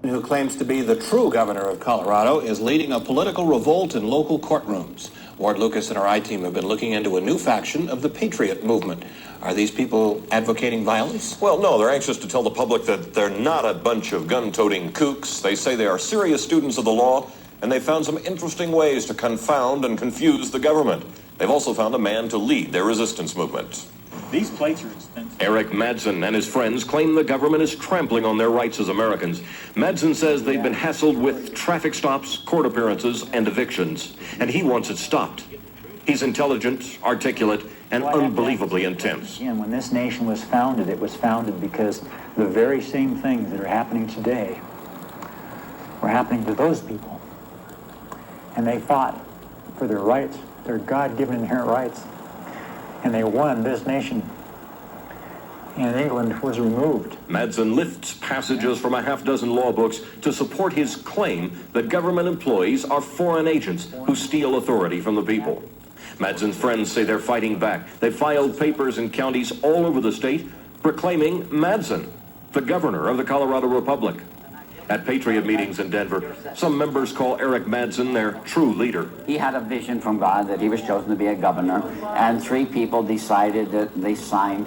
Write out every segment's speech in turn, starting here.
Who claims to be the true governor of Colorado, is leading a political revolt in local courtrooms. Ward Lucas and our I-team have been looking into a new faction of the Patriot movement. Are these people advocating violence? Well, no, they're anxious to tell the public that they're not a bunch of gun-toting kooks. They say they are serious students of the law, and they found some interesting ways to confound and confuse the government. They've also found a man to lead their resistance movement. These plates are expensive. Eric Madsen and his friends claim the government is trampling on their rights as Americans. Madsen says they've been hassled with traffic stops, court appearances, and evictions, and he wants it stopped. He's intelligent, articulate, and unbelievably intense. And when this nation was founded, it was founded because the very same things that are happening today were happening to those people. And they fought for their rights, their God-given inherent rights. And they won this nation. And England was removed. Madsen lifts passages from a half-dozen law books to support his claim that government employees are foreign agents who steal authority from the people. Madsen's friends say they're fighting back. They filed papers in counties all over the state proclaiming Madsen the governor of the Colorado Republic. At Patriot meetings in Denver, some members call Eric Madsen their true leader. He had a vision from God that he was chosen to be a governor, and 3 people decided that they signed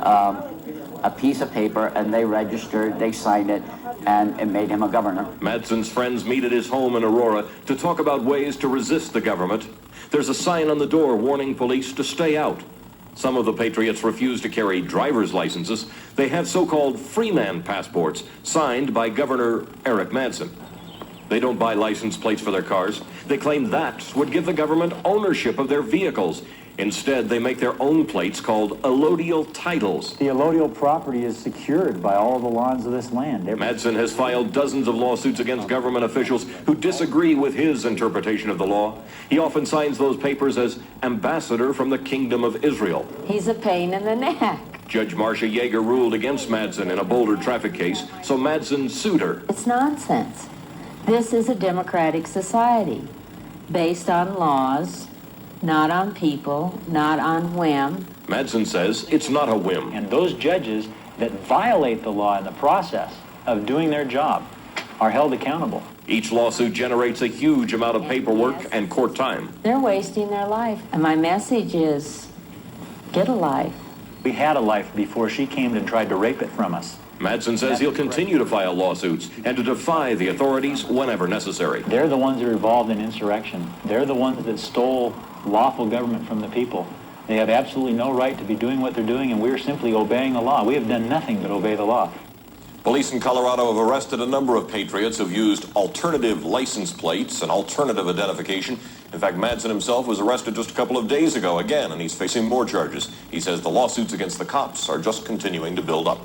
a piece of paper, and they registered, they signed it, and it made him a governor. Madsen's friends meet at his home in Aurora to talk about ways to resist the government. There's a sign on the door warning police to stay out. Some of the Patriots refuse to carry driver's licenses. They have so-called freeman passports signed by Governor Eric Madsen. They don't buy license plates for their cars. They claim that would give the government ownership of their vehicles. Instead, they make their own plates called allodial titles. The allodial property is secured by all the laws of this land. Madsen has filed dozens of lawsuits against government officials who disagree with his interpretation of the law. He often signs those papers as ambassador from the Kingdom of Israel. He's a pain in the neck. Judge Marcia Yeager ruled against Madsen in a Boulder traffic case, so Madsen sued her. It's nonsense. This is a democratic society based on laws, not on people, not on whim. Madsen says it's not a whim. And those judges that violate the law in the process of doing their job are held accountable. Each lawsuit generates a huge amount of paperwork and court time. They're wasting their life. And my message is, get a life. We had a life before she came and tried to rape it from us. Madsen says he'll continue to file lawsuits and to defy the authorities whenever necessary. They're the ones that are involved in insurrection. They're the ones that stole lawful government from the people. They have absolutely no right to be doing what they're doing, and we're simply obeying the law. We have done nothing but obey the law. Police in Colorado have arrested a number of Patriots who've used alternative license plates and alternative identification. In fact, Madsen himself was arrested just a couple of days ago again, and he's facing more charges. He says the lawsuits against the cops are just continuing to build up.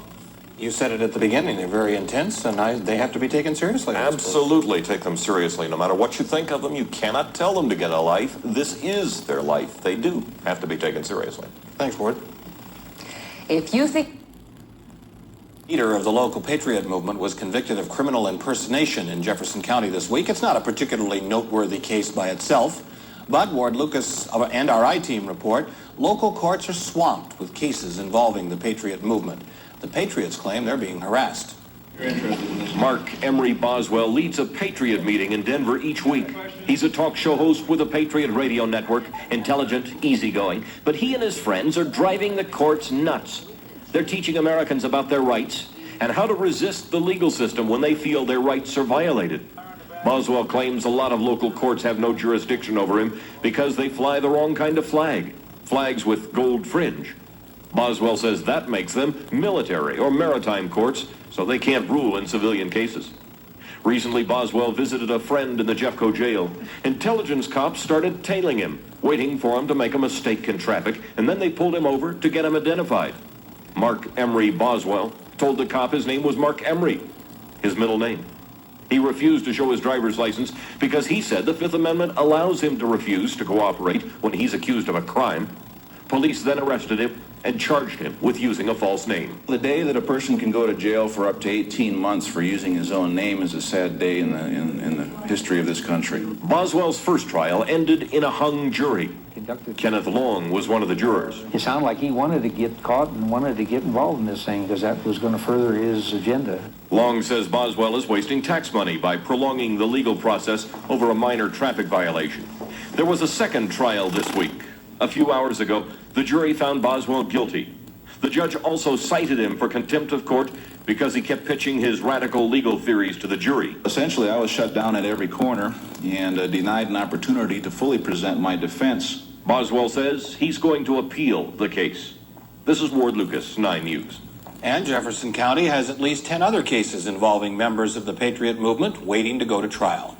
You said it at the beginning. They're very intense, and they have to be taken seriously. Absolutely take them seriously. No matter what you think of them, you cannot tell them to get a life. This is their life. They do have to be taken seriously. Thanks, Ward. If you think... Leader of the local Patriot movement was convicted of criminal impersonation in Jefferson County this week. It's not a particularly noteworthy case by itself, but Ward Lucas and our I-team report, local courts are swamped with cases involving the Patriot movement. The Patriots claim they're being harassed. Mark Emery Boswell leads a Patriot meeting in Denver each week. He's a talk show host with a Patriot radio network, intelligent, easygoing, but he and his friends are driving the courts nuts. They're teaching Americans about their rights and how to resist the legal system when they feel their rights are violated. Boswell claims a lot of local courts have no jurisdiction over him because they fly the wrong kind of flag, flags with gold fringe. Boswell says that makes them military or maritime courts, so they can't rule in civilian cases. Recently, Boswell visited a friend in the Jeffco jail. Intelligence cops started tailing him, waiting for him to make a mistake in traffic, and then they pulled him over to get him identified. Mark Emery Boswell told the cop his name was Mark Emery, his middle name. He refused to show his driver's license because he said the Fifth Amendment allows him to refuse to cooperate when he's accused of a crime. Police then arrested him and charged him with using a false name. The day that a person can go to jail for up to 18 months for using his own name is a sad day in the history of this country. Boswell's first trial ended in a hung jury. conducted. Kenneth Long was one of the jurors. It sounded like he wanted to get caught and wanted to get involved in this thing because that was going to further his agenda. Long says Boswell is wasting tax money by prolonging the legal process over a minor traffic violation. There was a second trial this week. A few hours ago, the jury found Boswell guilty. The judge also cited him for contempt of court because he kept pitching his radical legal theories to the jury. Essentially, I was shut down at every corner and denied an opportunity to fully present my defense. Boswell says he's going to appeal the case. This is Ward Lucas, 9 News. And Jefferson County has at least 10 other cases involving members of the Patriot movement waiting to go to trial.